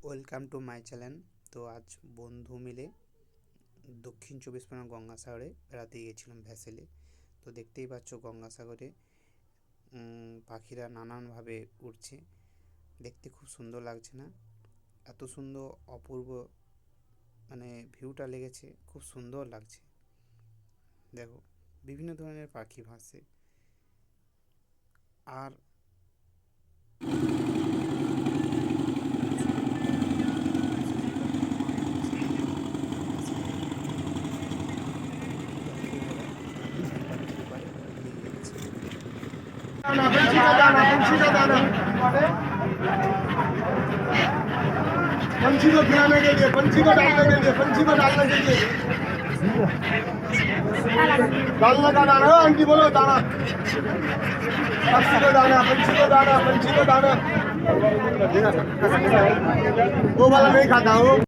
Welcome to my channel. তো আজ বন্ধু মিলে দক্ষিণ চব্বিশ পরগনা গঙ্গাসাগরে বেড়াতে গিয়েছিলাম ভ্যাসেলে। তো দেখতেই পাচ্ছ গঙ্গাসাগরে পাখিরা নানানভাবে উঠছে, দেখতে খুব সুন্দর লাগছে না? এত সুন্দর অপূর্ব ভিউটা লেগেছে, খুব সুন্দর লাগছে। দেখো বিভিন্ন ধরনের পাখি ভাসছে। আর पंछी को खिलाने के लिए, पंछी को डालने के लिए, पंछी को डालने के लिए डालने का दाना। आंटी बोलो दाना, पक्षी को दाना, पंछी को दाना, पंछी को दाना। वो वाला नहीं खाता वो।